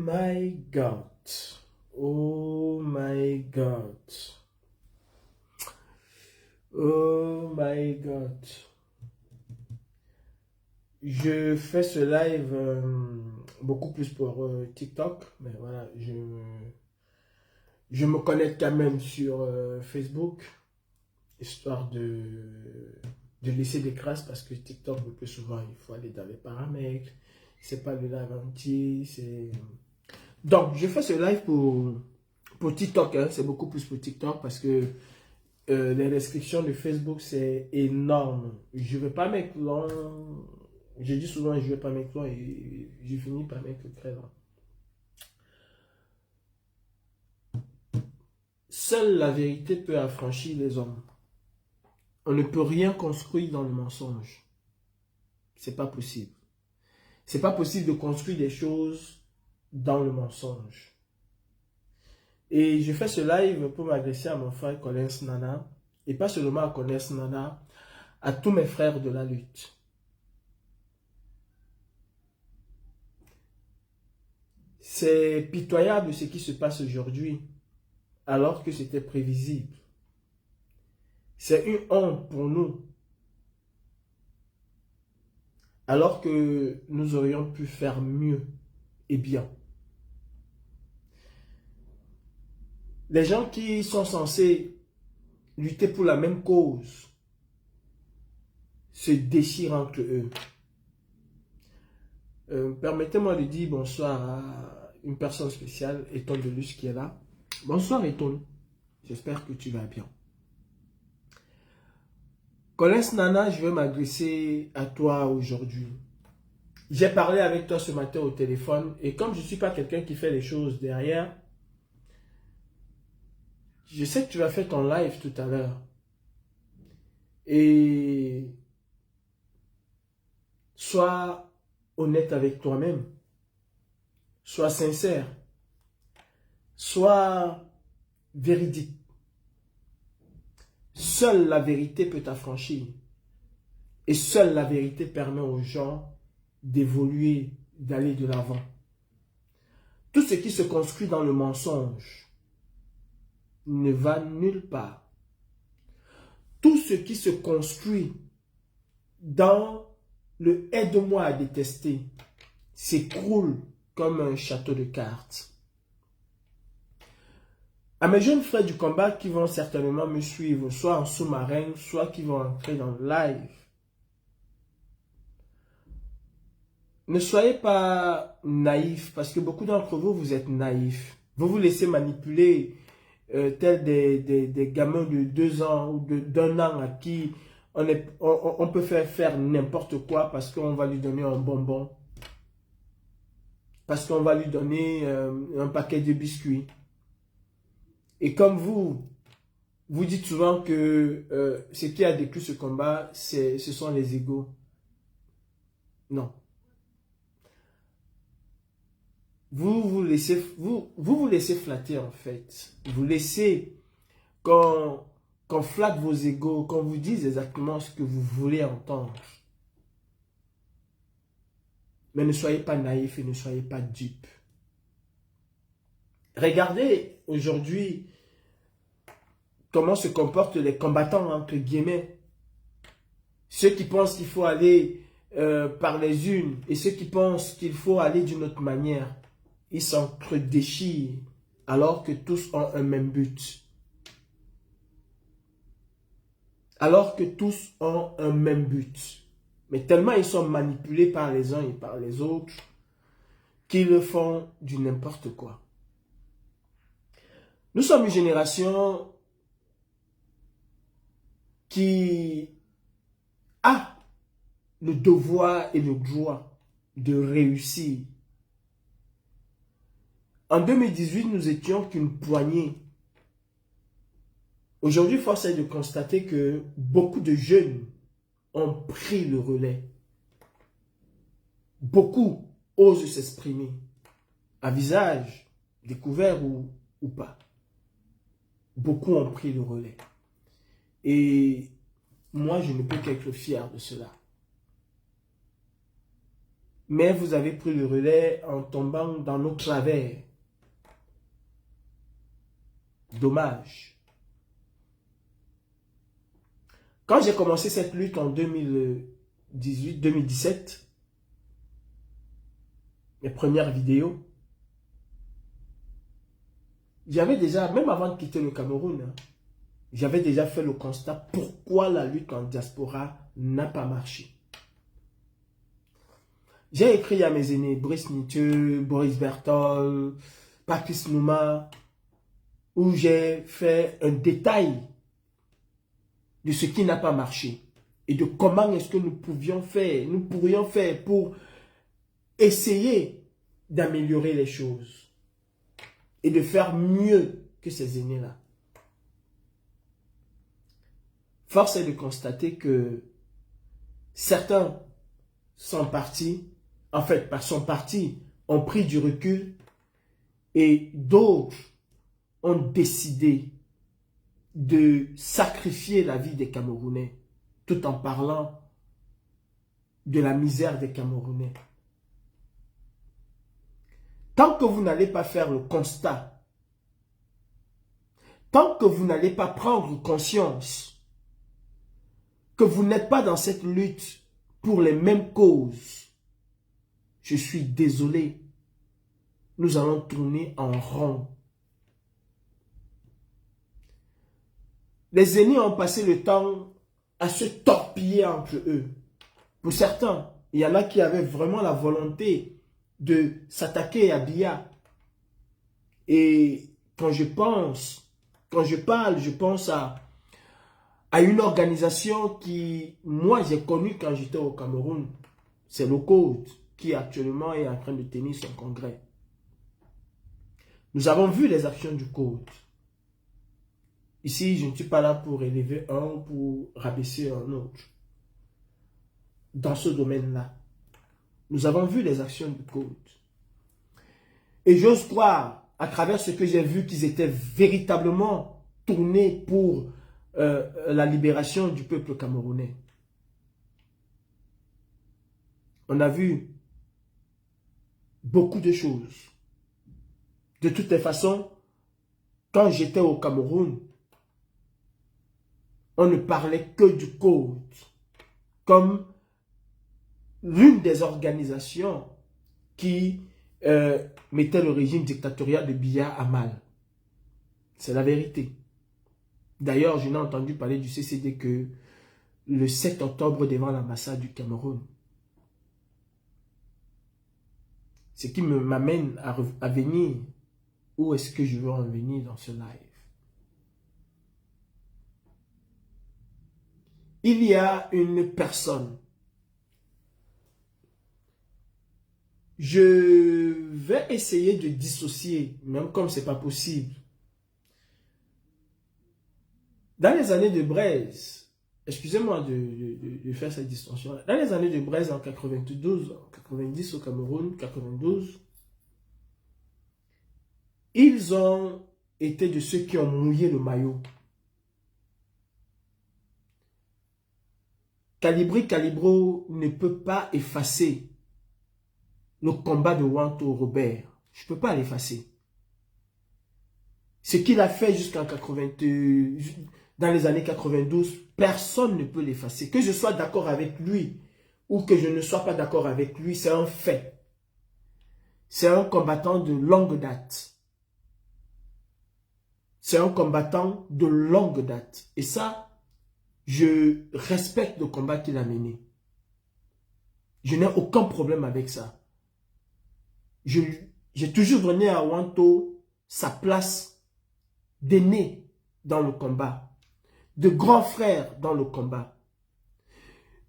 my God. Oh my God. Oh my God. Je fais ce live beaucoup plus pour TikTok, mais voilà, je me connecte quand même sur Facebook, histoire de laisser des traces, parce que TikTok, le plus souvent, il faut aller dans les paramètres, c'est pas le live entier, c'est... Donc, je fais ce live pour TikTok, hein, c'est beaucoup plus pour TikTok, parce que les restrictions de Facebook, c'est énorme. Je ne vais pas mettre long. Je dis souvent, je ne vais pas mettre long et je finis par mettre très long. Seule la vérité peut affranchir les hommes. On ne peut rien construire dans le mensonge. C'est pas possible. C'est pas possible de construire des choses dans le mensonge. Et je fais ce live pour m'adresser à mon frère Collins Nana. Et pas seulement à Collins Nana, à tous mes frères de la lutte. C'est pitoyable ce qui se passe aujourd'hui, alors que c'était prévisible. C'est une honte pour nous, alors que nous aurions pu faire mieux et bien. Les gens qui sont censés lutter pour la même cause se déchirent entre eux. Permettez-moi de dire bonsoir à une personne spéciale, Eton Delus, qui est là. Bonsoir Eton, j'espère que tu vas bien. Collins Nana, je vais m'adresser à toi aujourd'hui. J'ai parlé avec toi ce matin au téléphone et comme je ne suis pas quelqu'un qui fait les choses derrière, je sais que tu vas faire ton live tout à l'heure. Et sois honnête avec toi-même. Sois sincère. Sois véridique. Seule la vérité peut t'affranchir. Et seule la vérité permet aux gens d'évoluer, d'aller de l'avant. Tout ce qui se construit dans le mensonge ne va nulle part. Tout ce qui se construit dans le aide-moi à détester s'écroule comme un château de cartes. À mes jeunes frères du combat qui vont certainement me suivre, soit en sous-marin, soit qui vont entrer dans le live, ne soyez pas naïfs, parce que beaucoup d'entre vous, vous êtes naïfs. Vous vous laissez manipuler tels des gamins de 2 ans ou d'1 an à qui on peut faire n'importe quoi parce qu'on va lui donner un bonbon, parce qu'on va lui donner un paquet de biscuits. Et comme vous dites souvent que ce qui a déclenché ce combat, ce sont les égos. Non. Vous vous laissez flatter en fait. Vous laissez qu'on flatte vos égos, qu'on vous dise exactement ce que vous voulez entendre. Mais ne soyez pas naïfs et ne soyez pas dupes. Regardez aujourd'hui comment se comportent les combattants entre guillemets. Ceux qui pensent qu'il faut aller par les unes et ceux qui pensent qu'il faut aller d'une autre manière. Ils s'entre-déchirent alors que tous ont un même but. Alors que tous ont un même but. Mais tellement ils sont manipulés par les uns et par les autres qu'ils le font du n'importe quoi. Nous sommes une génération qui a le devoir et le droit de réussir. En 2018, nous étions qu'une poignée. Aujourd'hui, force est de constater que beaucoup de jeunes ont pris le relais. Beaucoup osent s'exprimer, à visage découvert ou pas. Beaucoup ont pris le relais. Et moi, je ne peux qu'être fier de cela. mais vous avez pris le relais en tombant dans nos travers. Dommage. Quand j'ai commencé cette lutte en 2018-2017, mes premières vidéos, j'avais déjà, même avant de quitter le Cameroun, hein, j'avais déjà fait le constat pourquoi la lutte en diaspora n'a pas marché. J'ai écrit à mes aînés, Brice Nithieu, Boris Bertol, Patrice Nouma, où j'ai fait un détail de ce qui n'a pas marché et de comment est-ce que nous pourrions faire pour essayer d'améliorer les choses et de faire mieux que ces aînés-là. Force est de constater que certains sont partis, en fait, sont partis, ont pris du recul et d'autres ont décidé de sacrifier la vie des Camerounais tout en parlant de la misère des Camerounais. Tant que vous n'allez pas faire le constat, tant que vous n'allez pas prendre conscience que vous n'êtes pas dans cette lutte pour les mêmes causes, je suis désolé, nous allons tourner en rond. Les aînés ont passé le temps à se torpiller entre eux. Pour certains, il y en a qui avaient vraiment la volonté de s'attaquer à Biya. Et quand je parle, je pense à une organisation qui, moi, j'ai connue quand j'étais au Cameroun. C'est le Code qui actuellement est en train de tenir son congrès. Nous avons vu les actions du Code. Ici, je ne suis pas là pour élever un ou pour rabaisser un autre. Dans ce domaine-là, nous avons vu les actions du Code. Et j'ose croire, à travers ce que j'ai vu, qu'ils étaient véritablement tournés pour la libération du peuple camerounais. On a vu beaucoup de choses. De toutes les façons, quand j'étais au Cameroun, on ne parlait que du Code comme l'une des organisations qui mettait le régime dictatorial de Biya à mal. C'est la vérité. D'ailleurs, je n'ai entendu parler du CCD que le 7 octobre devant l'ambassade du Cameroun. Ce qui m'amène à venir. Où est-ce que je veux en venir dans ce live? Il y a une personne. Je vais essayer de dissocier, même comme ce n'est pas possible. Dans les années de Braise, excusez-moi de faire cette distinction. Dans les années de Braise en 92, en 90 au Cameroun, 92, ils ont été de ceux qui ont mouillé le maillot. Calibro ne peut pas effacer le combat de Wanto Robert. Je ne peux pas l'effacer. Ce qu'il a fait jusqu'en 82, dans les années 92, personne ne peut l'effacer. Que je sois d'accord avec lui ou que je ne sois pas d'accord avec lui, c'est un fait. C'est un combattant de longue date. C'est un combattant de longue date. Et ça, je respecte le combat qu'il a mené. Je n'ai aucun problème avec ça. J'ai toujours donné à Wanto sa place d'aîné dans le combat, de grand frère dans le combat,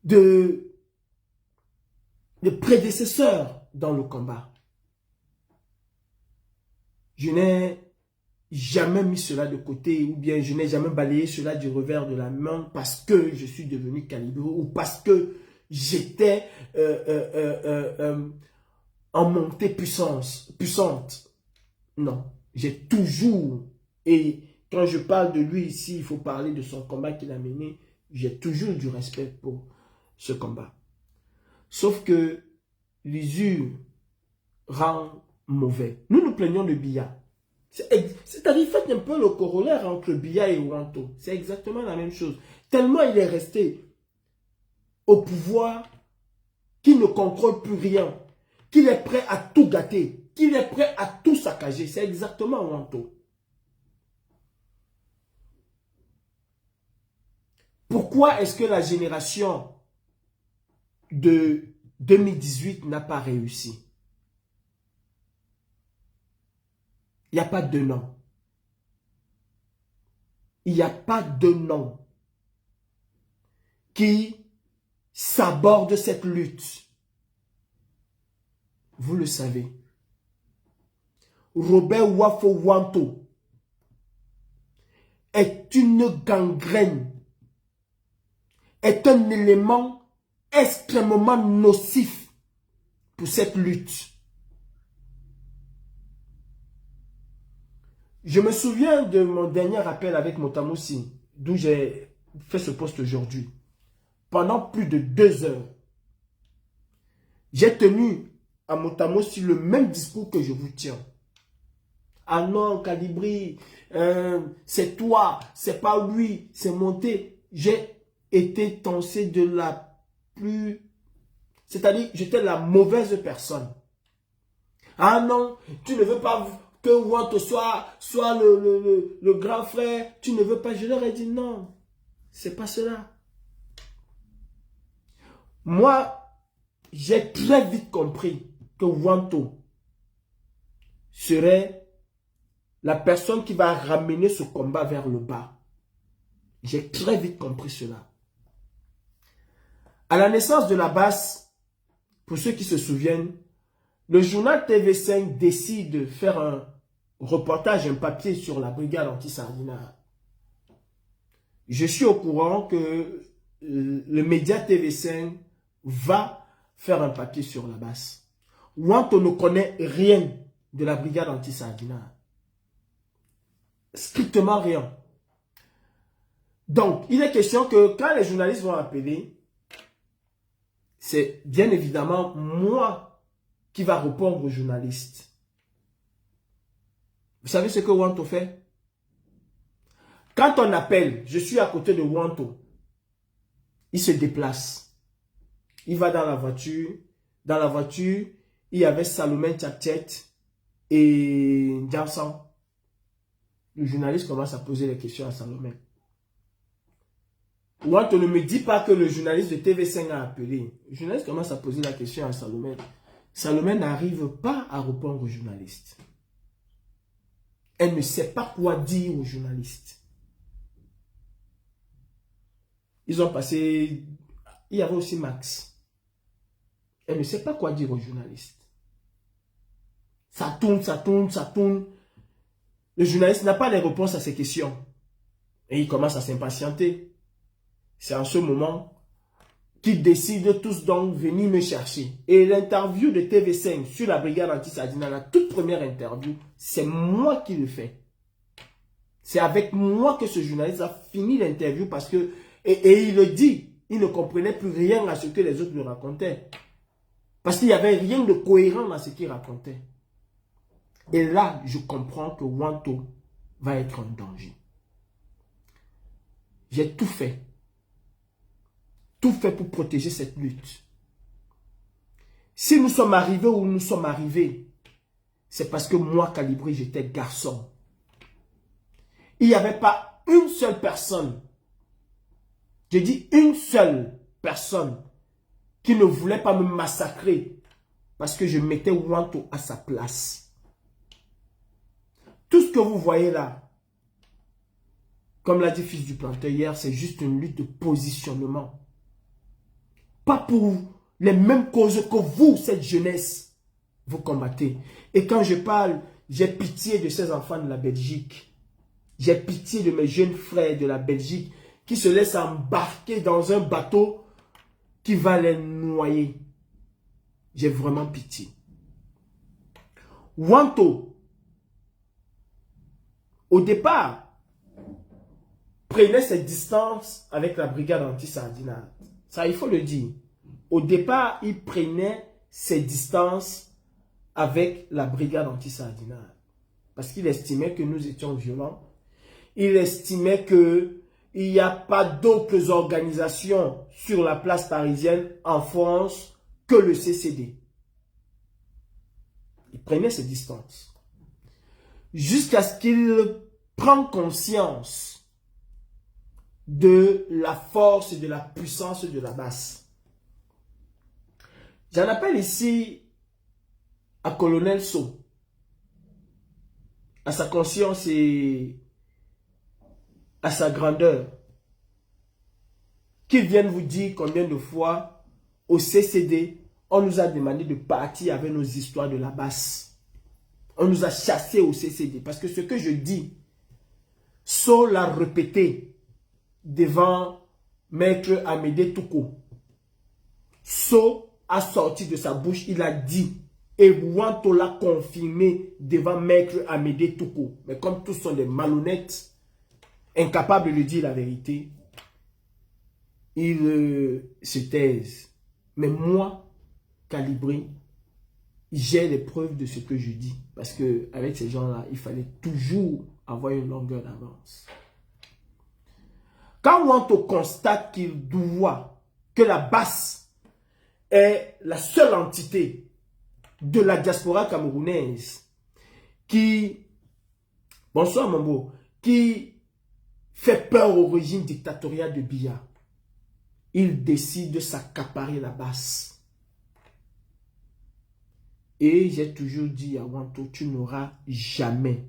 de prédécesseur dans le combat. Je n'ai jamais mis cela de côté ou bien je n'ai jamais balayé cela du revers de la main parce que je suis devenu Calibro ou parce que j'étais en montée puissante. Non, j'ai toujours, et quand je parle de lui ici, il faut parler de son combat qu'il a mené, j'ai toujours du respect pour ce combat. Sauf que l'usure rend mauvais. Nous nous plaignons de Biya. C'est-à-dire, faites un peu le corollaire entre Biya et Wanto. C'est exactement la même chose. Tellement il est resté au pouvoir qu'il ne contrôle plus rien, qu'il est prêt à tout gâter, qu'il est prêt à tout saccager. C'est exactement Wanto. Pourquoi est-ce que la génération de 2018 n'a pas réussi? Il n'y a pas de nom. Il n'y a pas de nom qui s'aborde cette lutte. Vous le savez. Robert Wafo Wanto est une gangrène, est un élément extrêmement nocif pour cette lutte. Je me souviens de mon dernier appel avec Motamoussi, d'où j'ai fait ce post aujourd'hui. Pendant plus de 2 heures, j'ai tenu à Motamoussi le même discours que je vous tiens. Ah non, Calibri, c'est toi, c'est pas lui, c'est monté. J'ai été tensé de la plus... C'est-à-dire, j'étais la mauvaise personne. Ah non, tu ne veux pas que Wanto soit le grand frère. Tu ne veux pas. Je leur ai dit non, c'est pas cela. Moi, j'ai très vite compris que Wanto serait la personne qui va ramener ce combat vers le bas. J'ai très vite compris cela. À la naissance de la basse, pour ceux qui se souviennent, le journal TV5 décide de faire un reportage, un papier sur la brigade anti-Sardinat. Je suis au courant que le média TV5 va faire un papier sur la basse. Wanto ne connaît rien de la brigade anti-Sardinat. Strictement rien. Donc, il est question que quand les journalistes vont appeler, c'est bien évidemment moi qui va répondre aux journalistes. Vous savez ce que Wanto fait? Quand on appelle, je suis à côté de Wanto, il se déplace. Il va dans la voiture. Dans la voiture, il y avait Salomé Tchatchet et Djansan. Le journaliste commence à poser des questions à Salomé. Wanto ne me dit pas que le journaliste de TV5 a appelé. Le journaliste commence à poser la question à Salomé. Salomé n'arrive pas à répondre aux journalistes. Elle ne sait pas quoi dire aux journalistes. Ils ont passé... Il y avait aussi Max. Elle ne sait pas quoi dire aux journalistes. Ça tourne, ça tourne, ça tourne. Le journaliste n'a pas les réponses à ces questions. Et il commence à s'impatienter. C'est en ce moment qu'ils décident tous donc venir me chercher. Et l'interview de TV5 sur la brigade anti-Sardinat, la toute première interview, c'est moi qui le fais. C'est avec moi que ce journaliste a fini l'interview parce que, et il le dit, il ne comprenait plus rien à ce que les autres lui racontaient. Parce qu'il n'y avait rien de cohérent dans ce qu'il racontait. Et là, je comprends que Wanto va être un danger. J'ai tout fait. Tout fait pour protéger cette lutte. Si nous sommes arrivés où nous sommes arrivés, c'est parce que moi, Calibri, j'étais garçon. Il n'y avait pas une seule personne, je dis une seule personne, qui ne voulait pas me massacrer parce que je mettais Wanto à sa place. Tout ce que vous voyez là, comme l'a dit Fils du Planteur hier, c'est juste une lutte de positionnement. Pas pour les mêmes causes que vous, cette jeunesse, vous combattez. Et quand je parle, j'ai pitié de ces enfants de la Belgique. J'ai pitié de mes jeunes frères de la Belgique qui se laissent embarquer dans un bateau qui va les noyer. J'ai vraiment pitié. Wanto, au départ, prenait ses distances avec la brigade anti-Sardinat. Ça, il faut le dire. Au départ, il prenait ses distances avec la brigade anti-Sardinal. Parce qu'il estimait que nous étions violents. Il estimait qu'il n'y a pas d'autres organisations sur la place parisienne en France que le CCD. Il prenait ses distances. Jusqu'à ce qu'il prenne conscience de la force et de la puissance de la basse. J'en appelle ici à Colonel So, à sa conscience et à sa grandeur, qu'ils viennent vous dire combien de fois au CCD, on nous a demandé de partir avec nos histoires de la basse. On nous a chassés au CCD. Parce que ce que je dis, So l'a répété devant Maître Amédée Touko. So a sorti de sa bouche, il a dit, et Wanto l'a confirmé devant Maître Amédée Touko. Mais comme tous sont des malhonnêtes, incapables de dire la vérité, ils se taisent. Mais moi, Calibré, j'ai les preuves de ce que je dis. Parce qu'avec ces gens-là, il fallait toujours avoir une longueur d'avance. Quand Wanto constate qu'il voit que la basse est la seule entité de la diaspora camerounaise qui, bonsoir mon beau, qui fait peur au régime dictatorial de Biya, il décide de s'accaparer la basse. Et j'ai toujours dit à Wanto, tu n'auras jamais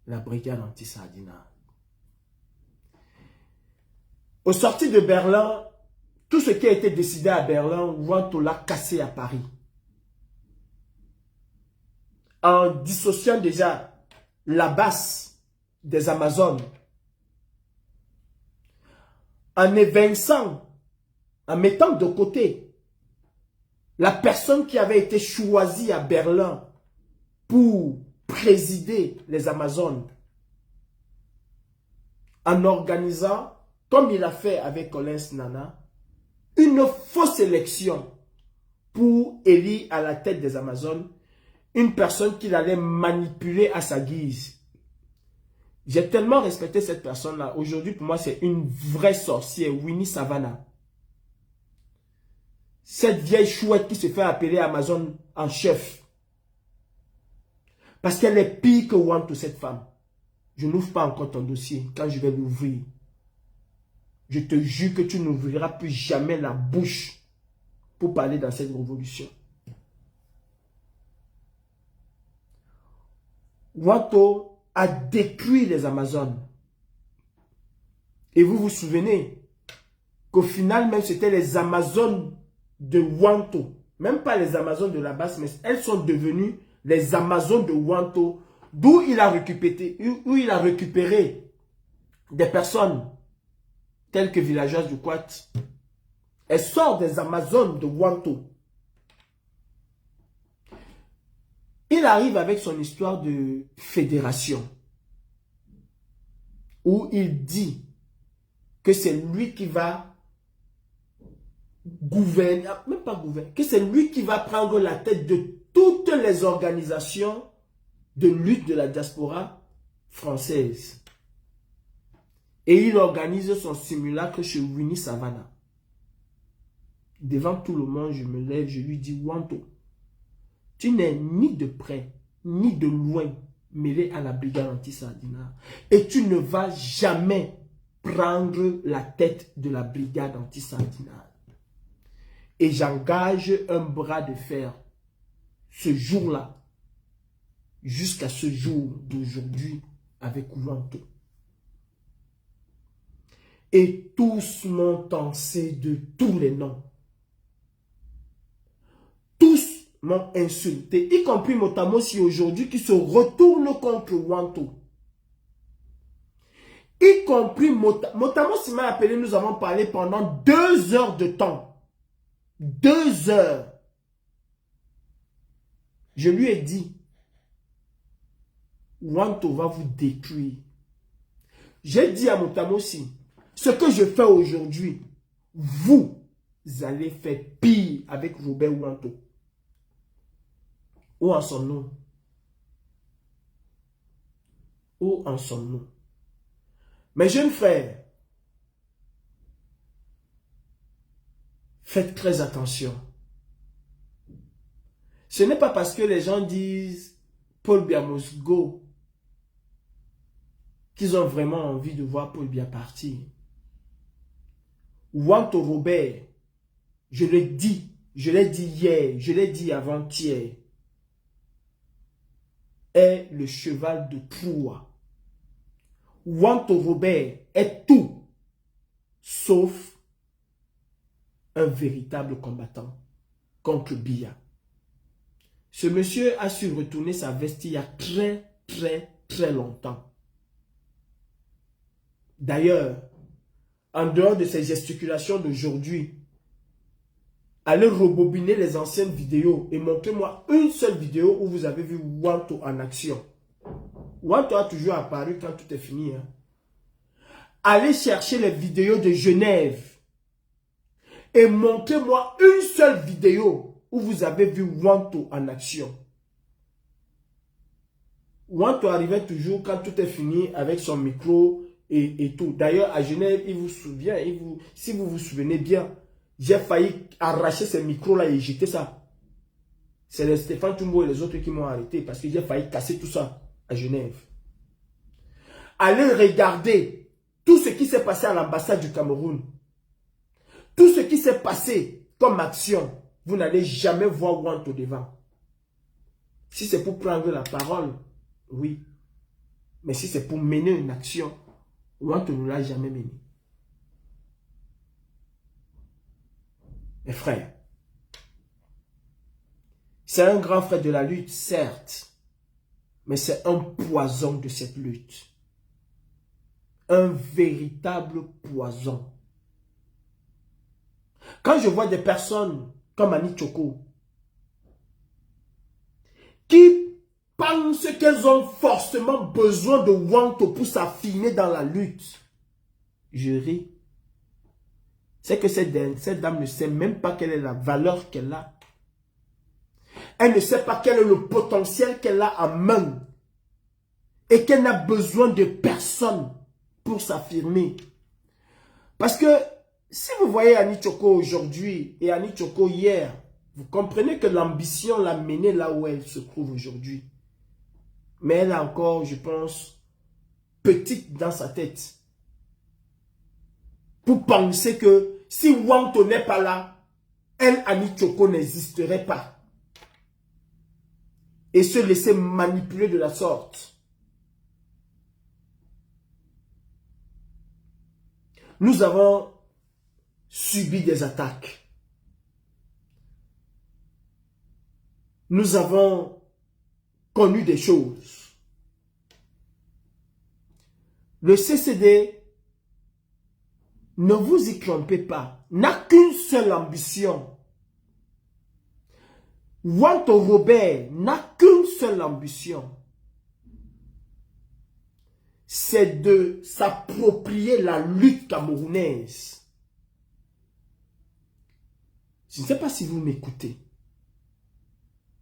la brigade anti-Sardinal. Au sorti de Berlin, tout ce qui a été décidé à Berlin, Wanto l'a cassé à Paris. En dissociant déjà la basse des Amazones, en évinçant, en mettant de côté la personne qui avait été choisie à Berlin pour présider les Amazones, en organisant, comme il a fait avec Collins Nana, une fausse élection pour élire à la tête des Amazones une personne qu'il allait manipuler à sa guise. J'ai tellement respecté cette personne-là. Aujourd'hui, pour moi, c'est une vraie sorcière, Winnie Savannah. Cette vieille chouette qui se fait appeler Amazon en chef. Parce qu'elle est pire que Wanto, cette femme. Je n'ouvre pas encore ton dossier. Quand je vais l'ouvrir, je te jure que tu n'ouvriras plus jamais la bouche pour parler dans cette révolution. Wanto a détruit les Amazones. Et vous vous souvenez qu'au final, même c'était les Amazones de Wanto, même pas les Amazones de la basse, mais elles sont devenues les Amazones de Wanto, d'où il a récupéré des personnes telles que villageoises du Quat. Elles sortent des Amazones de Wanto. Il arrive avec son histoire de fédération, où il dit que c'est lui qui va gouverner, même pas gouverner, que c'est lui qui va prendre la tête de toutes les organisations de lutte de la diaspora française. Et il organise son simulacre chez Winnie Savannah. Devant tout le monde, je me lève, je lui dis, Wanto, tu n'es ni de près, ni de loin mêlé à la brigade anti-Sardinal. Et tu ne vas jamais prendre la tête de la brigade anti-Sardinal. Et j'engage un bras de fer ce jour-là, jusqu'à ce jour d'aujourd'hui, avec Wanto. Et tous m'ont tancé de tous les noms. Tous m'ont insulté, y compris Motamossi aujourd'hui qui se retourne contre Wanto. Y compris Motamossi m'a appelé, nous avons parlé pendant 2 heures de temps. 2 heures. Je lui ai dit, Wanto va vous détruire. J'ai dit à Motamossi, ce que je fais aujourd'hui, vous allez faire pire avec Robert Wanto. Où en sommes-nous? Où en sommes-nous? Mes jeunes frères, faites très attention. Ce n'est pas parce que les gens disent Paul Biya must go qu'ils ont vraiment envie de voir Paul Biya partir. Wanto Robert, je l'ai dit hier, je l'ai dit avant-hier, est le cheval de Troie. Wanto Robert est tout, sauf un véritable combattant contre Biya. Ce monsieur a su retourner sa veste il y a très longtemps. D'ailleurs, en dehors de ces gesticulations d'aujourd'hui, allez rebobiner les anciennes vidéos et montrez-moi une seule vidéo où vous avez vu Wanto en action. Wanto a toujours apparu quand tout est fini. Hein. Allez chercher les vidéos de Genève et montrez-moi une seule vidéo où vous avez vu Wanto en action. Wanto arrivait toujours quand tout est fini avec son micro et tout. D'ailleurs, à Genève, il vous souvient, si vous vous souvenez bien, j'ai failli arracher ce micro-là et jeter ça. C'est les Stéphane Toumbo et les autres qui m'ont arrêté parce que j'ai failli casser tout ça à Genève. Allez regarder tout ce qui s'est passé à l'ambassade du Cameroun. Tout ce qui s'est passé comme action, vous n'allez jamais voir Wanto devant. Si c'est pour prendre la parole, oui. Mais si c'est pour mener une action, Wanto ne l'a jamais mené. Mes frères, c'est un grand frère de la lutte, certes, mais c'est un poison de cette lutte. Un véritable poison. Quand je vois des personnes comme Annie Tchoko qui pensent qu'elles ont forcément besoin de Wanto pour s'affiner dans la lutte, je ris. C'est que cette dame ne sait même pas quelle est la valeur qu'elle a. Elle ne sait pas quel est le potentiel qu'elle a en main. Et qu'elle n'a besoin de personne pour s'affirmer. Parce que si vous voyez Annie Tchoko aujourd'hui et Annie Tchoko hier, vous comprenez que l'ambition l'a menée là où elle se trouve aujourd'hui. Mais elle est encore, je pense, petite dans sa tête. Pour penser que si Wanto n'est pas là, elle, Annie Tchoko, n'existerait pas. Et se laisser manipuler de la sorte. Nous avons subi des attaques. Nous avons connu des choses. Le CCD, ne vous y trompez pas, n'a qu'une seule ambition. Wanto Robert n'a qu'une seule ambition. C'est de s'approprier la lutte camerounaise. Je ne sais pas si vous m'écoutez.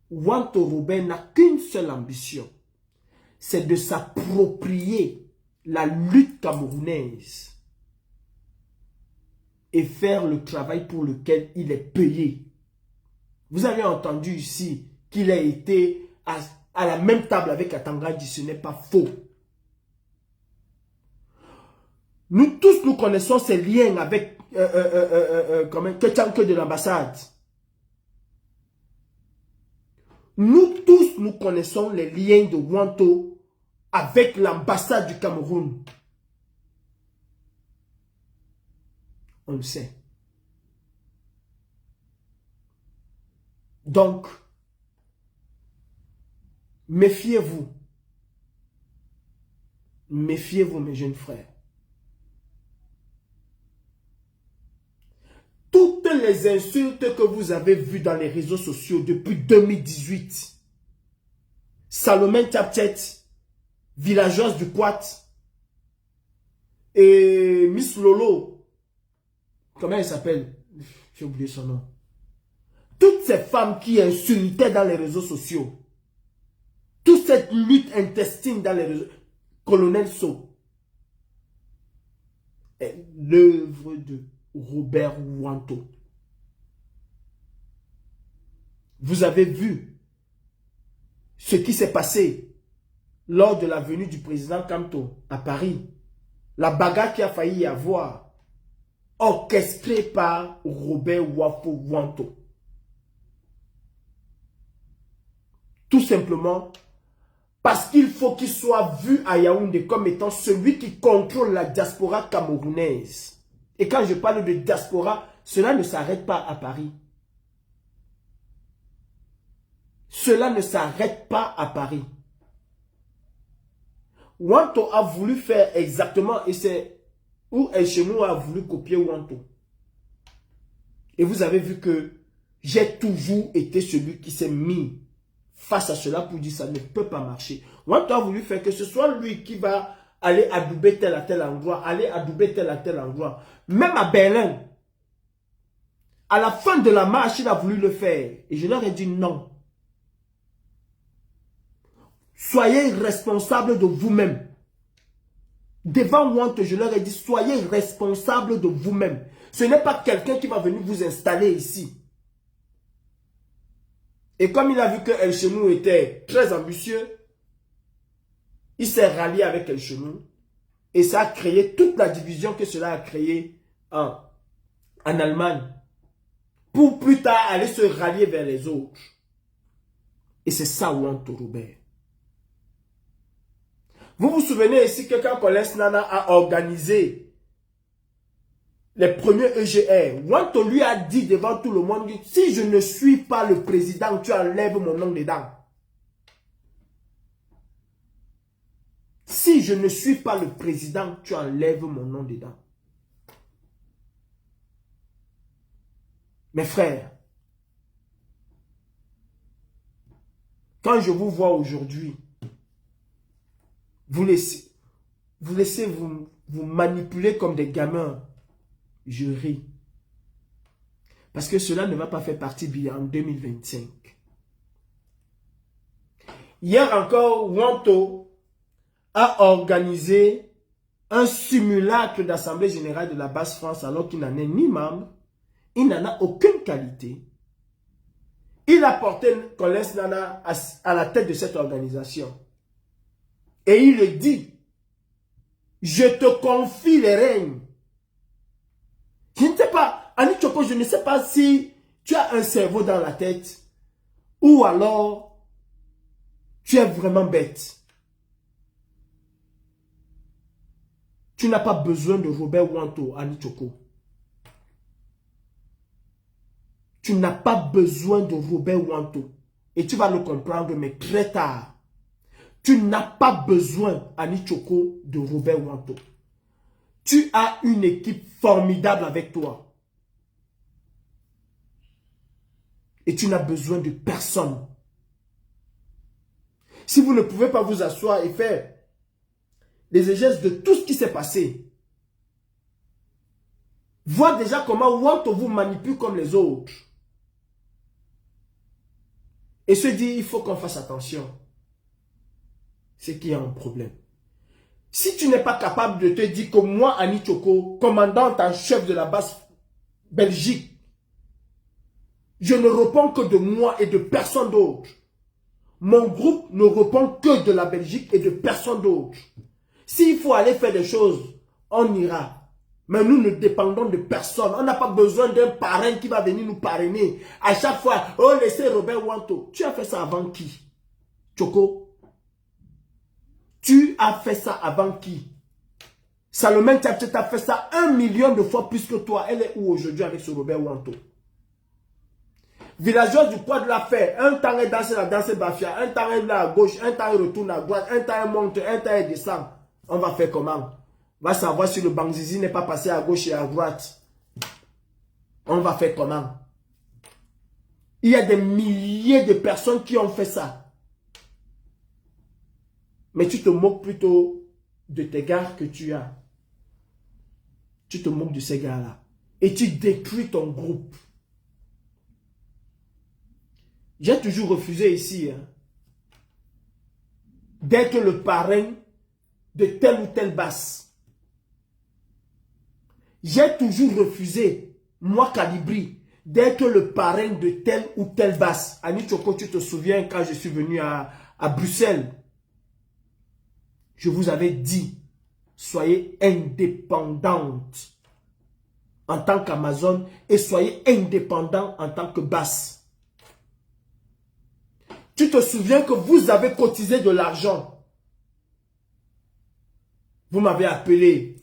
Wanto Robert n'a qu'une seule ambition. C'est de s'approprier la lutte camerounaise. Et faire le travail pour lequel il est payé. Vous avez entendu ici qu'il a été à la même table avec Atangadji, ce n'est pas faux. Nous tous, nous connaissons ces liens avec Ketchanke de l'ambassade. Nous tous, nous connaissons les liens de Wanto avec l'ambassade du Cameroun. On le sait. Donc, méfiez-vous. Méfiez-vous, mes jeunes frères. Toutes les insultes que vous avez vues dans les réseaux sociaux depuis 2018, Salomé Tchapchet, villageoise du Quat, et Miss Lolo, comment elle s'appelle? J'ai oublié son nom. Toutes ces femmes qui insultaient dans les réseaux sociaux, Toute cette lutte intestine dans les réseaux, Colonel So, est l'œuvre de Robert Wanto. Vous avez vu ce qui s'est passé lors de la venue du président Kamto à Paris. La bagarre qui a failli y avoir, orchestrée par Robert Wanto. Tout simplement parce qu'il faut qu'il soit vu à Yaoundé comme étant celui qui contrôle la diaspora camerounaise. Et quand je parle de diaspora, cela ne s'arrête pas à Paris. Cela ne s'arrête pas à Paris. Wanto a voulu faire exactement, et c'est où Elchenou a voulu copier Wanto. Et vous avez vu que j'ai toujours été celui qui s'est mis face à cela pour dire ça ne peut pas marcher. Wanto a voulu faire que ce soit lui qui va aller adouber tel à tel endroit, aller adouber tel à tel endroit. Même à Berlin, à la fin de la marche, il a voulu le faire. Et je leur ai dit non. Soyez responsables de vous-même. Devant Wanto, je leur ai dit, soyez responsables de vous-même. Ce n'est pas quelqu'un qui va venir vous installer ici. Et comme il a vu que Elchenou était très ambitieux, il s'est rallié avec Elchenou. Et ça a créé toute la division que cela a créé en Allemagne. Pour plus tard aller se rallier vers les autres. Et c'est ça Wanto Robert. Vous vous souvenez ici que quand Collins Nana a organisé les premiers EGR, Wanto lui a dit devant tout le monde, si je ne suis pas le président, tu enlèves mon nom dedans. Si je ne suis pas le président, tu enlèves mon nom dedans. Mes frères, quand je vous vois aujourd'hui, vous laissez vous manipuler comme des gamins. Je ris. Parce que cela ne va pas faire partie bien en 2025. Hier encore, Wanto a organisé un simulacre d'Assemblée Générale de la Basse-France alors qu'il n'en est ni membre, il n'en a aucune qualité. Il a porté Collins Nana à la tête de cette organisation. Et il le dit, je te confie les règnes. Je ne sais pas, Annie Tchoko, je ne sais pas si tu as un cerveau dans la tête ou alors tu es vraiment bête. Tu n'as pas besoin de Robert Wanto, Annie Tchoko. Tu n'as pas besoin de Robert Wanto. Et tu vas le comprendre, mais très tard. Tu n'as pas besoin, Annie Tchoko, de Robert Wanto. Tu as une équipe formidable avec toi. Et tu n'as besoin de personne. Si vous ne pouvez pas vous asseoir et faire les exégèses de tout ce qui s'est passé, vois déjà comment Wanto vous manipule comme les autres. Et se dit, il faut qu'on fasse attention. C'est qu'il y a un problème. Si tu n'es pas capable de te dire que moi, Annie Tchoko, commandante en chef de la base Belgique, je ne réponds que de moi et de personne d'autre. Mon groupe ne répond que de la Belgique et de personne d'autre. S'il faut aller faire des choses, on ira. Mais nous ne dépendons de personne. On n'a pas besoin d'un parrain qui va venir nous parrainer. À chaque fois, oh, laissez Robert Wanto. Tu as fait ça avant qui? Tchoko? Tu as fait ça avant qui? Salomon Tchatchet a fait ça 1 million de fois plus que toi. Elle est où aujourd'hui avec ce Robert Wanto? Villageois du poids de la fer. Un temps elle danse la danse Bafia. Un temps elle est à gauche. Un temps elle retourne à droite. Un temps elle monte. Un temps elle descend. On va faire comment? On va savoir si le Bangzizi n'est pas passé à gauche et à droite. On va faire comment? Il y a des milliers de personnes qui ont fait ça. Mais tu te moques plutôt de tes gars que tu as. Tu te moques de ces gars-là. Et tu détruis ton groupe. J'ai toujours refusé ici. Hein. d'être le parrain de telle ou telle basse. J'ai toujours refusé, moi Kalibri, d'être le parrain de telle ou telle basse. Annie Tchoko, tu te souviens quand je suis venu à Bruxelles, je vous avais dit, soyez indépendante en tant qu'Amazon et soyez indépendant en tant que basse. Tu te souviens que vous avez cotisé de l'argent. Vous m'avez appelé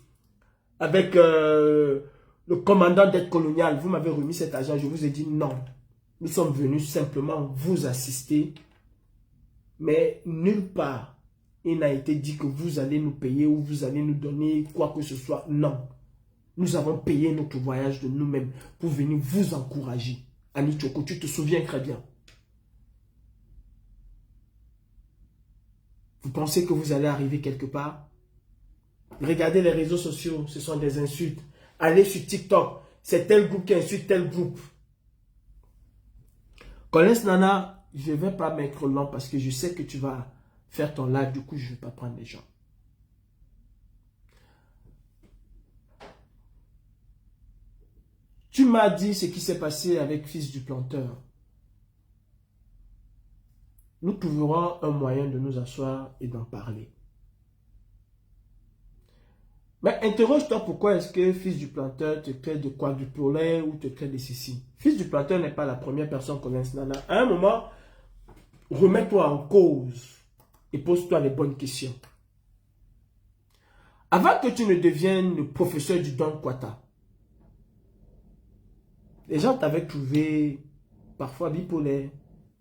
avec le commandant d'aide coloniale. Vous m'avez remis cet argent. Je vous ai dit non. Nous sommes venus simplement vous assister. Mais nulle part, il n'a été dit que vous allez nous payer ou vous allez nous donner quoi que ce soit. Non. Nous avons payé notre voyage de nous-mêmes pour venir vous encourager. Annie Tchoko, tu te souviens très bien. Vous pensez que vous allez arriver quelque part? Regardez les réseaux sociaux, ce sont des insultes. Allez sur TikTok, c'est tel groupe qui insulte tel groupe. Collins Nana, je ne vais pas mettre long parce que je sais que tu vas faire ton live, du coup je ne vais pas prendre les gens. Tu m'as dit ce qui s'est passé avec Fils du Planteur. Nous trouverons un moyen de nous asseoir et d'en parler. Mais interroge-toi pourquoi est-ce que Fils du Planteur te crée de quadrupolaire ou te crée de ceci. Fils du Planteur n'est pas la première personne qu'on lance Nana. À un moment, remets-toi en cause et pose-toi les bonnes questions. Avant que tu ne deviennes le professeur du Don Kwata, les gens t'avaient trouvé parfois bipolaire,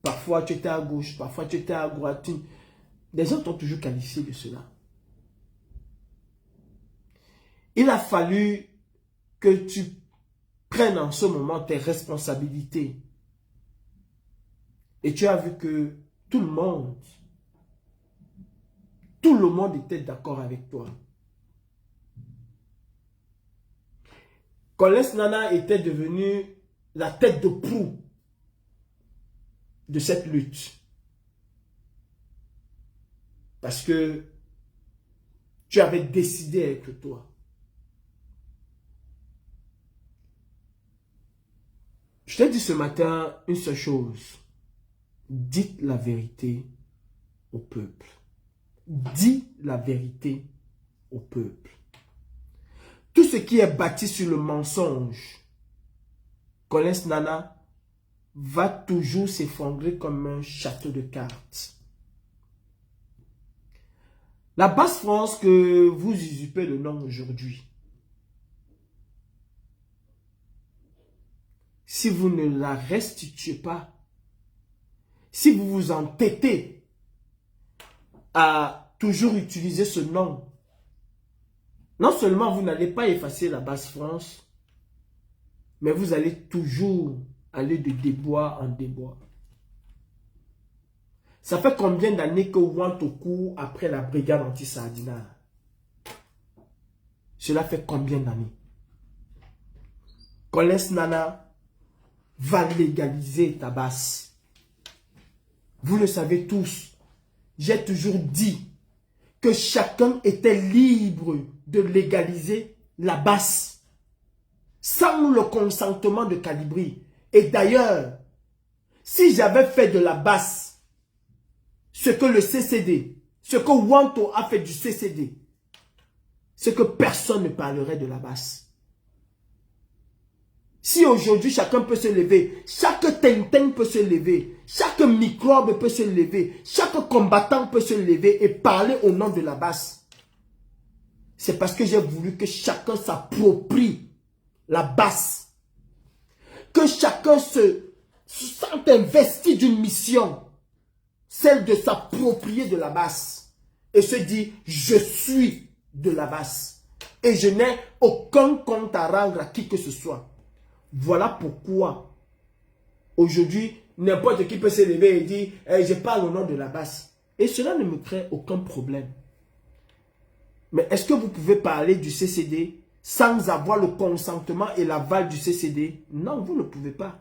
parfois tu étais à gauche, parfois tu étais à droite. Les gens t'ont toujours qualifié de cela. Il a fallu que tu prennes en ce moment tes responsabilités. Et tu as vu que tout le monde était d'accord avec toi. Collins Nana était devenu la tête de proue de cette lutte. Parce que tu avais décidé avec toi. Je t'ai dit ce matin une seule chose. Dites la vérité au peuple. Dis la vérité au peuple. Tout ce qui est bâti sur le mensonge, Collins Nana, va toujours s'effondrer comme un château de cartes. La basse France que vous usurpez le nom aujourd'hui, si vous ne la restituez pas, si vous vous entêtez à toujours utiliser ce nom, non seulement vous n'allez pas effacer la basse France, mais vous allez toujours aller de débois en débois. Ça fait combien d'années que Wanto court après la brigade anti-Sardinat? Cela fait combien d'années? Collins Nana va légaliser ta basse. Vous le savez tous. J'ai toujours dit que chacun était libre de légaliser la basse sans le consentement de Kalibri. Et d'ailleurs, si j'avais fait de la basse ce que le CCD, ce que Wanto a fait du CCD, c'est que personne ne parlerait de la basse. Si aujourd'hui chacun peut se lever, chaque tintin peut se lever, chaque microbe peut se lever, chaque combattant peut se lever et parler au nom de la basse, c'est parce que j'ai voulu que chacun s'approprie la basse. Que chacun se sente investi d'une mission, celle de s'approprier de la basse et se dit je suis de la basse et je n'ai aucun compte à rendre à qui que ce soit. Voilà pourquoi aujourd'hui n'importe qui peut se lever et dire je parle au nom de la basse et cela ne me crée aucun problème. Mais est-ce que vous pouvez parler du CCD sans avoir le consentement et l'aval du CCD? Non, vous ne pouvez pas.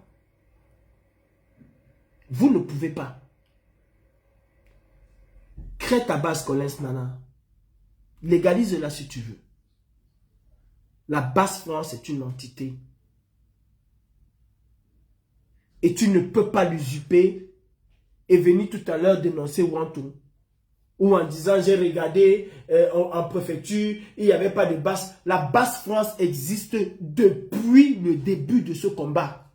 Vous ne pouvez pas. Crée ta base Collins Nana. Légalise-la si tu veux. La base France est une entité. Et tu ne peux pas l'usurper et venir tout à l'heure dénoncer Wantou. Ou en disant, j'ai regardé en préfecture, il n'y avait pas de base. La base France existe depuis le début de ce combat.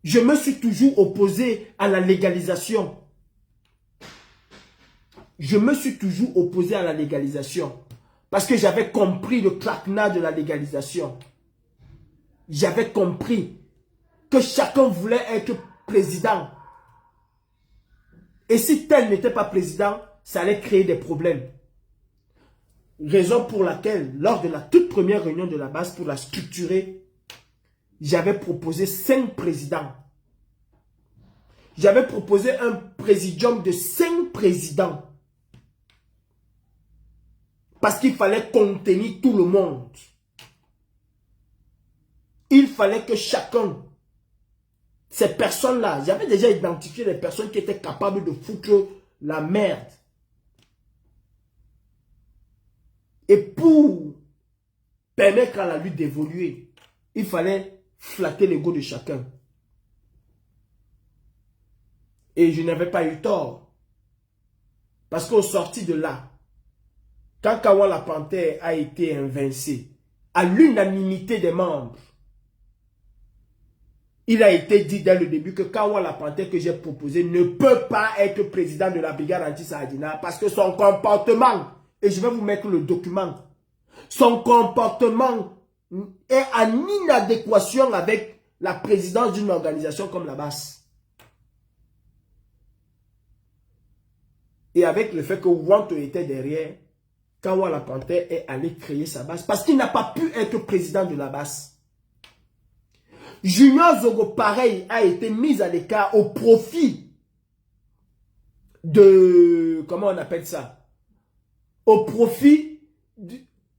Je me suis toujours opposé à la légalisation. Je me suis toujours opposé à la légalisation. Parce que j'avais compris le traquenard de la légalisation. J'avais compris que chacun voulait être président. Et si tel n'était pas président, ça allait créer des problèmes. Raison pour laquelle, lors de la toute première réunion de la base, pour la structurer, j'avais proposé 5 présidents. J'avais proposé un présidium de 5 présidents. Parce qu'il fallait contenir tout le monde. Il fallait que chacun, ces personnes-là, j'avais déjà identifié les personnes qui étaient capables de foutre la merde. Et pour permettre à la lutte d'évoluer, il fallait flatter l'ego de chacun. Et je n'avais pas eu tort. Parce qu'au sorti de là, quand Kawa la Panthère a été invincé, à l'unanimité des membres, il a été dit dès le début que Kawa la Panthère que j'ai proposé ne peut pas être président de la brigade anti-Saadina parce que son comportement, et je vais vous mettre le document, son comportement est en inadéquation avec la présidence d'une organisation comme la BAS. Et avec le fait que Wanto était derrière, Kawa la Panthère est allé créer sa base parce qu'il n'a pas pu être président de la base. Junior Zogo, pareil, a été mis à l'écart au profit de... Comment on appelle ça? Au profit...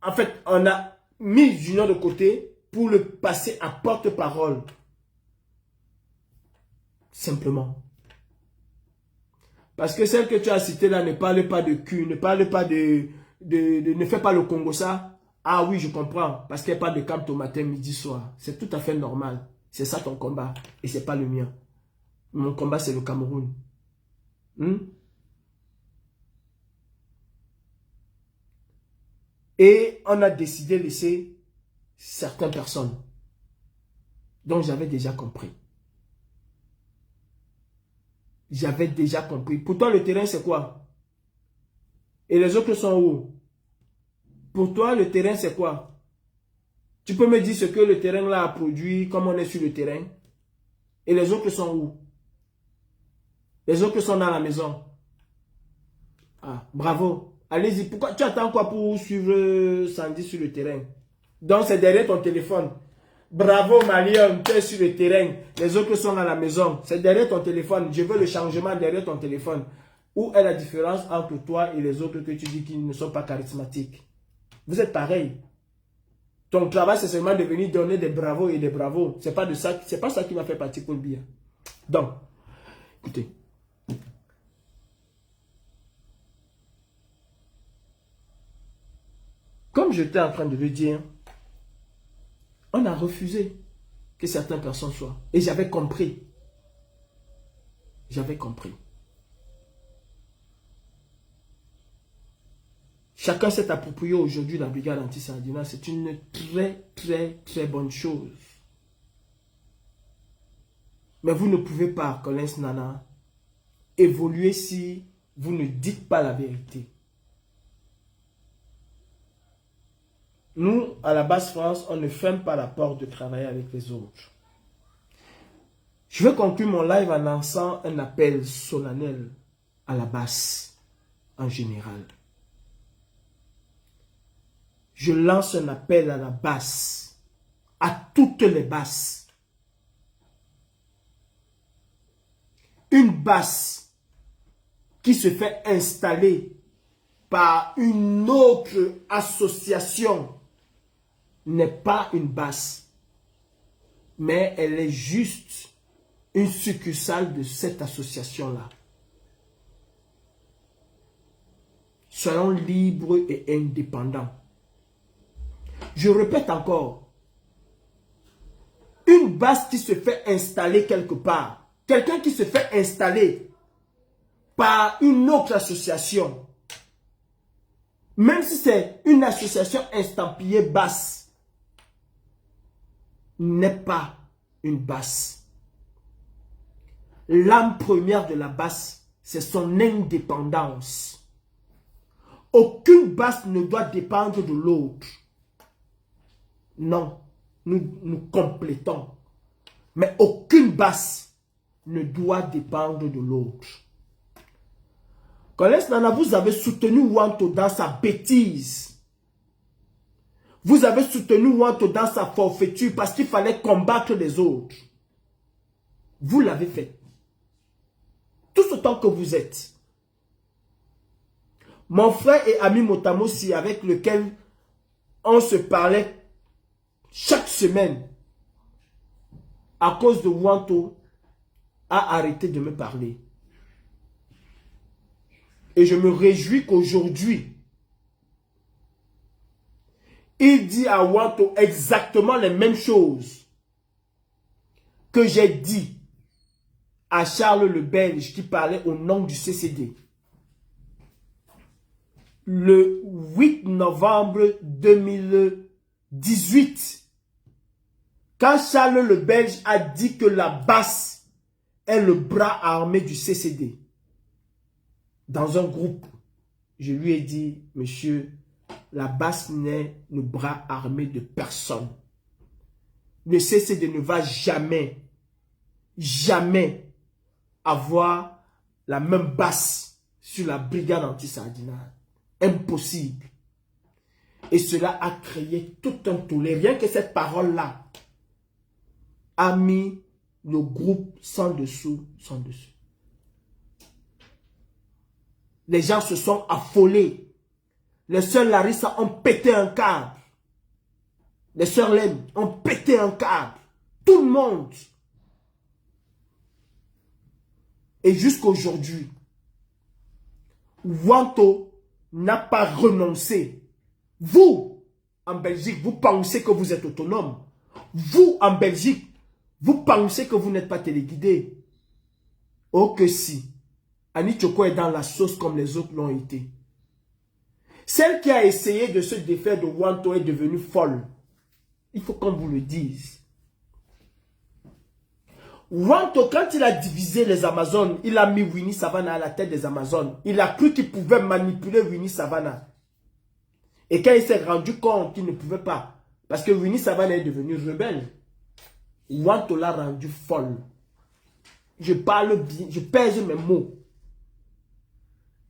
En fait, on a mis Junior de côté pour le passer à porte-parole. Simplement. Parce que celle que tu as citée là ne parle pas de cul, ne parle pas ne fait pas le Congo ça. Ah oui, je comprends. Parce qu'elle parle de camp au matin, midi, soir. C'est tout à fait normal. C'est ça ton combat. Et ce n'est pas le mien. Mon combat, c'est le Cameroun. Et on a décidé de laisser certaines personnes. Donc j'avais déjà compris. J'avais déjà compris. Pour toi, le terrain, c'est quoi? Et les autres sont où? Pour toi, le terrain, c'est quoi? Tu peux me dire ce que le terrain là a produit, comme on est sur le terrain? Et les autres sont où? Les autres sont dans la maison. Ah, bravo. Allez-y. Pourquoi tu attends quoi pour suivre Sandy sur le terrain? Donc, c'est derrière ton téléphone. Bravo, Marion, tu es sur le terrain. Les autres sont à la maison. C'est derrière ton téléphone. Je veux le changement derrière ton téléphone. Où est la différence entre toi et les autres que tu dis qu'ils ne sont pas charismatiques? Vous êtes pareil. Ton travail, c'est seulement de venir donner des bravos et des bravos. C'est pas ça qui m'a fait partir pour le bien. Donc, écoutez. Comme j'étais en train de le dire, on a refusé que certaines personnes soient. Et j'avais compris. J'avais compris. Chacun s'est approprié aujourd'hui la brigade anti-Saadina. C'est une très bonne chose. Mais vous ne pouvez pas, Collins Nana, évoluer si vous ne dites pas la vérité. Nous, à la base France, on ne ferme pas la porte de travailler avec les autres. Je vais conclure mon live en lançant un appel solennel à la base en général. Je lance un appel à la base, à toutes les bases. Une base qui se fait installer par une autre association n'est pas une base, mais elle est juste une succursale de cette association-là. Soyons libres et indépendants. Je répète encore. Une base qui se fait installer quelque part. Quelqu'un qui se fait installer par une autre association. Même si c'est une association estampillée basse. N'est pas une basse. L'âme première de la basse, c'est son indépendance. Aucune basse ne doit dépendre de l'autre. Non, nous complétons. Mais aucune basse ne doit dépendre de l'autre. Collègue Nana, vous avez soutenu Wanto dans sa bêtise. Vous avez soutenu Wanto dans sa forfaiture parce qu'il fallait combattre les autres. Vous l'avez fait. Tout ce temps que vous êtes. Mon frère et ami Motamosi, avec lequel on se parlait chaque semaine, à cause de Wanto, a arrêté de me parler. Et je me réjouis qu'aujourd'hui, il dit à Wanto exactement les mêmes choses que j'ai dit à Charles le Belge qui parlait au nom du CCD. Le 8 novembre 2018, quand Charles le Belge a dit que la basse est le bras armé du CCD, dans un groupe, je lui ai dit, monsieur, la basse n'est le bras armé de personne. Le CCD ne va jamais, jamais avoir la même basse sur la brigade anti-sardinale. Impossible. Et cela a créé tout un tollé. Rien que cette parole-là a mis le groupe sans dessous, sans dessus. Les gens se sont affolés. Les sœurs Larissa ont pété un câble. Les sœurs Lem ont pété un câble. Tout le monde. Et jusqu'aujourd'hui, Wanto n'a pas renoncé. Vous, en Belgique, vous pensez que vous êtes autonome. Vous, en Belgique, vous pensez que vous n'êtes pas téléguidé. Oh que si. Annie Tchoko est dans la sauce comme les autres l'ont été. Celle qui a essayé de se défaire de Wanto est devenue folle. Il faut qu'on vous le dise. Wanto, quand il a divisé les Amazones, il a mis Winnie Savannah à la tête des Amazones. Il a cru qu'il pouvait manipuler Winnie Savannah. Et quand il s'est rendu compte qu'il ne pouvait pas, parce que Winnie Savannah est devenue rebelle, Wanto l'a rendu folle. Je parle bien, je pèse mes mots.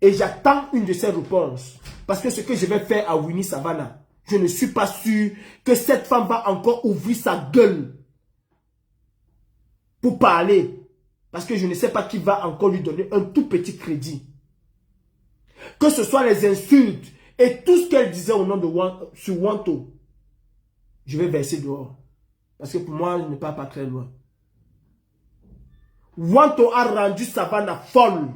Et j'attends une de ses réponses. Parce que ce que je vais faire à Winnie Savannah, je ne suis pas sûr que cette femme va encore ouvrir sa gueule pour parler. Parce que je ne sais pas qui va encore lui donner un tout petit crédit. Que ce soit les insultes et tout ce qu'elle disait au nom de sur Wanto, je vais verser dehors. Parce que pour moi, je ne pars pas très loin. Wanto a rendu Savannah folle.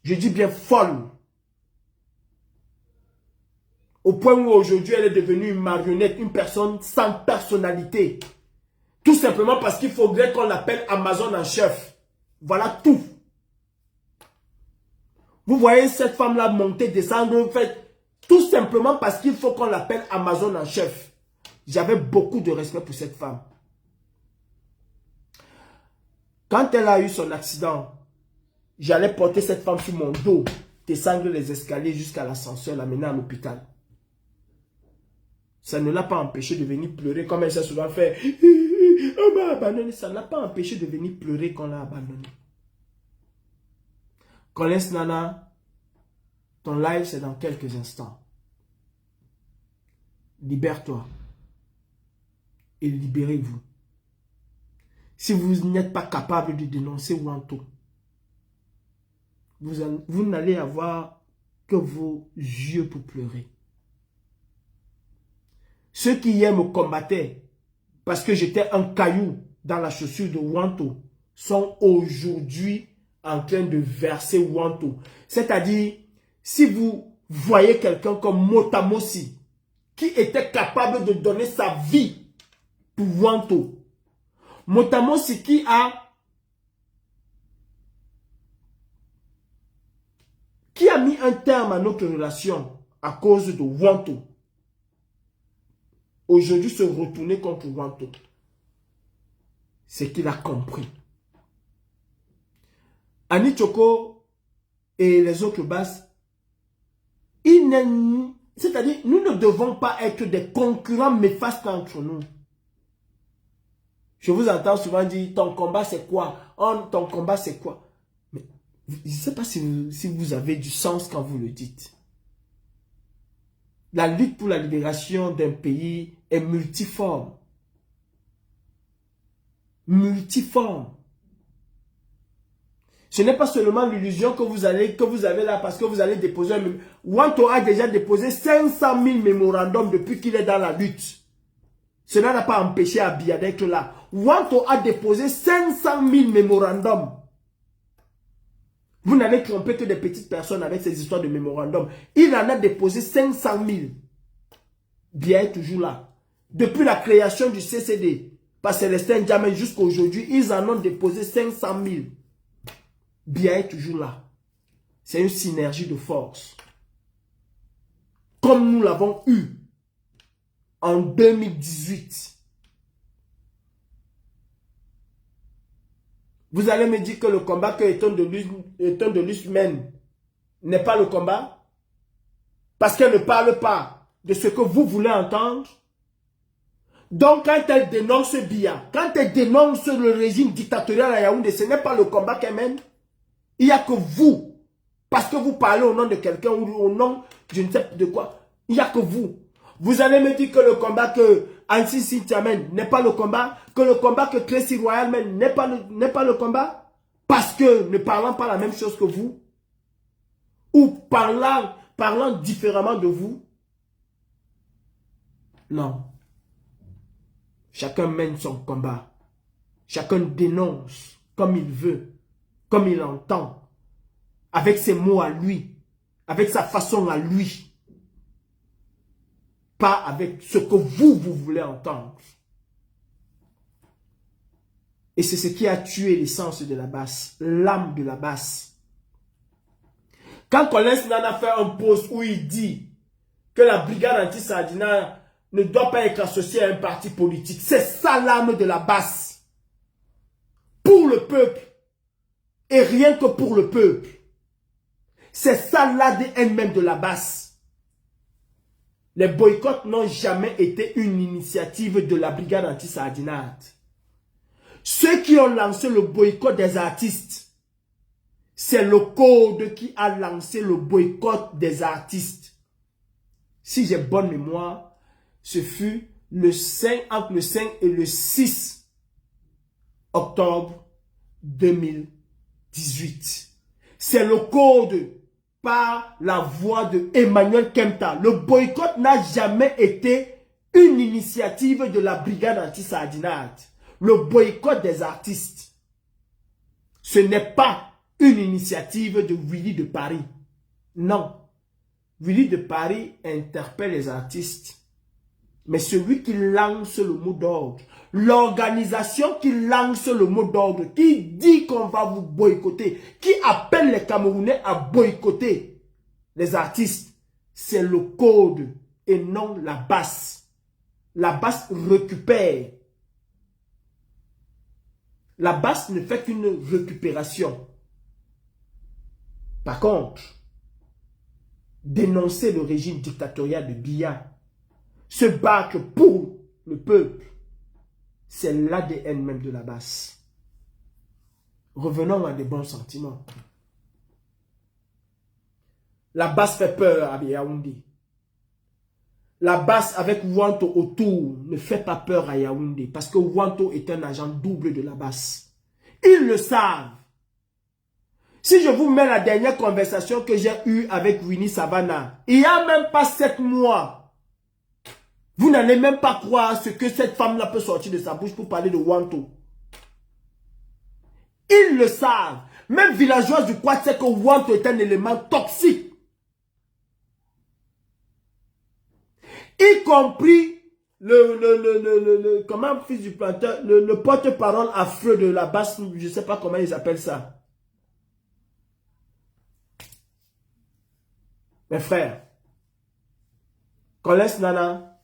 Je dis bien folle. Au point où aujourd'hui elle est devenue une marionnette, une personne sans personnalité. Tout simplement parce qu'il faudrait qu'on l'appelle Amazon en chef. Voilà tout. Vous voyez cette femme-là monter, descendre, en fait, tout simplement parce qu'il faut qu'on l'appelle Amazon en chef. J'avais beaucoup de respect pour cette femme. Quand elle a eu son accident, j'allais porter cette femme sur mon dos, descendre les escaliers jusqu'à l'ascenseur, l'amener à l'hôpital. Ça ne l'a pas empêché de venir pleurer comme elle s'est souvent fait. On m'a abandonné. Ça ne l'a pas empêché de venir pleurer quand on l'a abandonné. Collins Nana, ton live c'est dans quelques instants. Libère-toi. Et libérez-vous. Si vous n'êtes pas capable de dénoncer Wanto, vous n'allez avoir que vos yeux pour pleurer. Ceux qui hier me combattaient parce que j'étais un caillou dans la chaussure de Wanto sont aujourd'hui en train de verser Wanto. C'est-à-dire, si vous voyez quelqu'un comme Motamosi, qui était capable de donner sa vie pour Wanto, Motamosi qui a mis un terme à notre relation à cause de Wanto, aujourd'hui se retourner contre Wanto, c'est qu'il a compris. Annie Tchoko et les autres basses, c'est-à-dire, nous ne devons pas être des concurrents néfastes entre nous. Je vous entends souvent dire, ton combat c'est quoi? Oh, ton combat c'est quoi? Mais je ne sais pas si vous avez du sens quand vous le dites. La lutte pour la libération d'un pays est multiforme. Multiforme. Ce n'est pas seulement l'illusion que vous avez là parce que vous allez déposer un... Wanto a déjà déposé 500 000 mémorandums depuis qu'il est dans la lutte. Cela n'a pas empêché Abiya d'être là. Wanto a déposé 500 000 mémorandums. Vous n'avez trompé que des petites personnes avec ces histoires de mémorandums. Il en a déposé 500 000. Biya est toujours là. Depuis la création du CCD, par Célestin Djamé jusqu'à aujourd'hui, ils en ont déposé 500 000. Biya est toujours là. C'est une synergie de force. Comme nous l'avons eu en 2018. Vous allez me dire que le combat que Eton de Luz mène n'est pas le combat? Parce qu'elle ne parle pas de ce que vous voulez entendre. Donc quand elle dénonce Biya, quand elle dénonce le régime dictatorial à Yaoundé, ce n'est pas le combat qu'elle mène. Il n'y a que vous, parce que vous parlez au nom de quelqu'un ou au nom je ne sais de quoi. Il n'y a que vous. Vous allez me dire que le combat que Ansi Cynthia mène n'est pas le combat, que le combat que Tracy Royal mène n'est pas le combat, parce que ne parlant pas la même chose que vous, ou parlant différemment de vous. Non. Chacun mène son combat. Chacun dénonce comme il veut, comme il entend, avec ses mots à lui, avec sa façon à lui. Pas avec ce que vous voulez entendre. Et c'est ce qui a tué l'essence de la basse, l'âme de la basse. Quand Collins Nana fait un post où il dit que la brigade anti-Sardina ne doit pas être associée à un parti politique, c'est ça l'âme de la basse. Pour le peuple. Et rien que pour le peuple. C'est ça l'ADN même de la basse. Les boycotts n'ont jamais été une initiative de la brigade anti-sardinate. Ceux qui ont lancé le boycott des artistes, c'est le code qui a lancé le boycott des artistes. Si j'ai bonne mémoire, ce fut entre le 5 et le 6 octobre 2018. C'est le code par la voix de Emmanuel Kempta. Le boycott n'a jamais été une initiative de la brigade anti-sardinate. Le boycott des artistes, ce n'est pas une initiative de Willy de Paris. Non. Willy de Paris interpelle les artistes. Mais celui qui lance le mot d'ordre, l'organisation qui lance le mot d'ordre, qui dit qu'on va vous boycotter, qui appelle les Camerounais à boycotter les artistes, c'est le code et non la basse. La basse récupère. La basse ne fait qu'une récupération. Par contre, dénoncer le régime dictatorial de Biya, se battre pour le peuple, c'est l'ADN même de la basse. Revenons à des bons sentiments. La basse fait peur à Yaoundé. La basse avec Wanto autour ne fait pas peur à Yaoundé parce que Wanto est un agent double de la basse. Ils le savent. Si je vous mets la dernière conversation que j'ai eue avec Winnie Savannah, il n'y a même pas 7 mois, vous n'allez même pas croire ce que cette femme-là peut sortir de sa bouche pour parler de Wanto. Ils le savent. Même villageois du Quad sait que Wanto est un élément toxique. Y compris comment fils du planteur, le porte-parole affreux de la basse, je ne sais pas comment ils appellent ça. Mes frères, Collins Nana,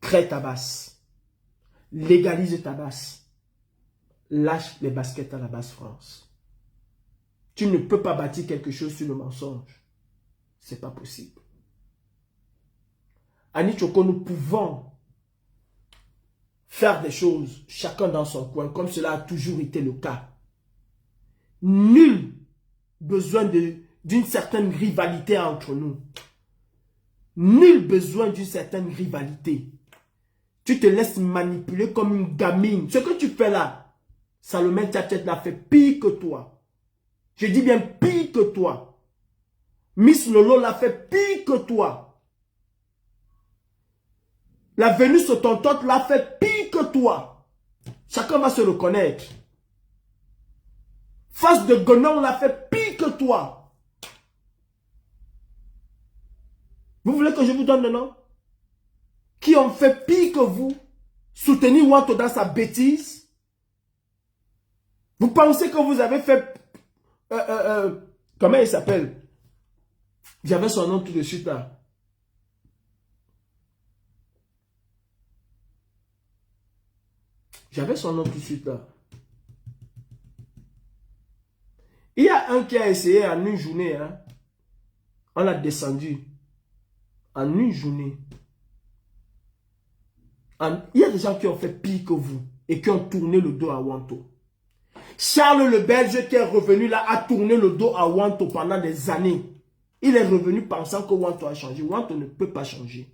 crée ta basse. Légalise ta basse. Lâche les baskets à la basse France. Tu ne peux pas bâtir quelque chose sur le mensonge. C'est pas possible. Annie Tchoko, nous pouvons faire des choses, chacun dans son coin, comme cela a toujours été le cas. Nul besoin d'une certaine rivalité entre nous. Nul besoin d'une certaine rivalité. Tu te laisses manipuler comme une gamine. Ce que tu fais là, Salomé Tchatchet l'a fait pire que toi. Je dis bien pire que toi. Miss Lolo l'a fait pire que toi. La Vénus Autontote l'a fait pire que toi. Chacun va se reconnaître. Face de Gonon l'a fait pire que toi. Vous voulez que je vous donne le nom? Qui ont fait pire que vous? Soutenir Wanto dans sa bêtise? Vous pensez que vous avez fait... comment il s'appelle? J'avais son nom tout de suite là. J'avais son nom tout de suite là. Il y a un qui a essayé en une journée. Hein. On l'a descendu. En une journée. Il y a des gens qui ont fait pire que vous. Et qui ont tourné le dos à Wanto. Charles le Belge qui est revenu là a tourné le dos à Wanto pendant des années. Il est revenu pensant que Wanto a changé. Wanto ne peut pas changer.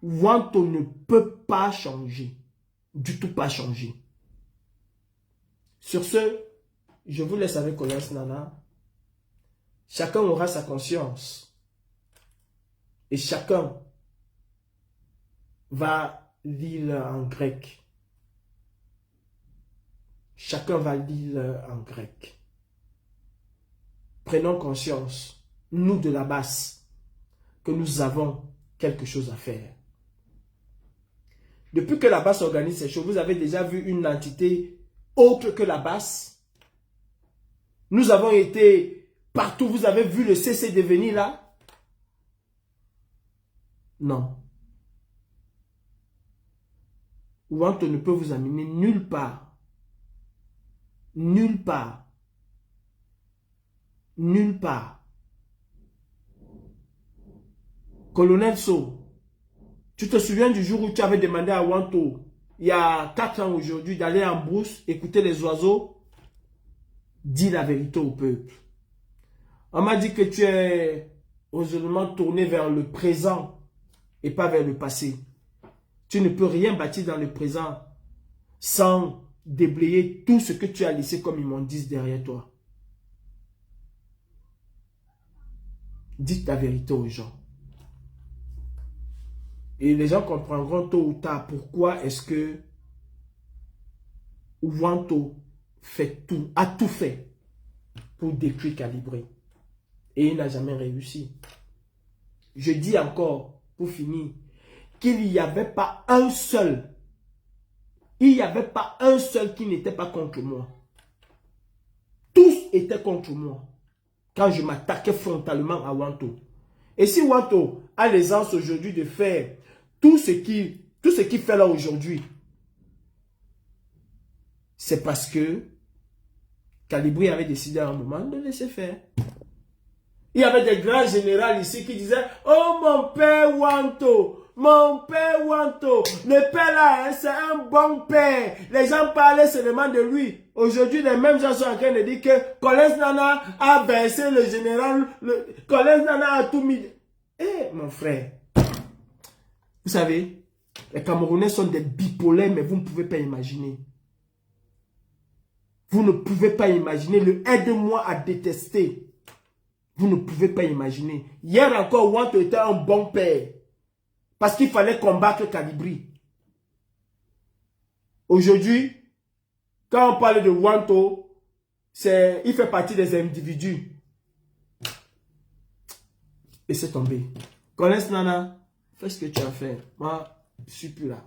Wanto ne peut pas changer. Du tout pas changer. Sur ce, je vous laisse avec Collins Nana. Chacun aura sa conscience. Et chacun va lire en grec. Chacun va lire en grec. Prenons conscience, nous de la basse, que nous avons quelque chose à faire. Depuis que la basse organise ces choses, vous avez déjà vu une entité autre que la basse. Nous avons été partout. Vous avez vu le CCD venir là? Non. Wanto ne peut vous amener nulle part. Nulle part. Nulle part. Colonel So, tu te souviens du jour où tu avais demandé à Wanto, il y a 4 ans aujourd'hui, d'aller en brousse, écouter les oiseaux? Dis la vérité au peuple. On m'a dit que tu es heureusement tourné vers le présent et pas vers le passé. Tu ne peux rien bâtir dans le présent sans déblayer tout ce que tu as laissé comme immondice derrière toi. Dites la vérité aux gens. Et les gens comprendront tôt ou tard pourquoi est-ce que Wanto a tout fait pour détruire Calibré. Et il n'a jamais réussi. Je dis encore, pour finir, qu'il n'y avait pas un seul. Il n'y avait pas un seul qui n'était pas contre moi. Tous étaient contre moi. Quand je m'attaquais frontalement à Wanto. Et si Wanto a l'aisance aujourd'hui de faire tout ce qu'il fait là aujourd'hui, c'est parce que Calibré avait décidé à un moment de laisser faire. Il y avait des grands généraux ici qui disaient « Oh mon père Wanto, mon père Wanto, le père là, hein, c'est un bon père. » Les gens parlaient seulement de lui. Aujourd'hui, les mêmes gens sont en train de dire que Collins Nana a versé le général, Collins Nana a tout mis. Eh mon frère, vous savez, les Camerounais sont des bipolaires, mais vous ne pouvez pas imaginer. Vous ne pouvez pas imaginer le aide-moi à détester. Vous ne pouvez pas imaginer. Hier encore, Wanto était un bon père. Parce qu'il fallait combattre Calibré. Aujourd'hui, Quand on parle de Wanto, il fait partie des individus. Et c'est tombé. Connaisse Nana, fais ce que tu as fait. Moi, je suis plus là.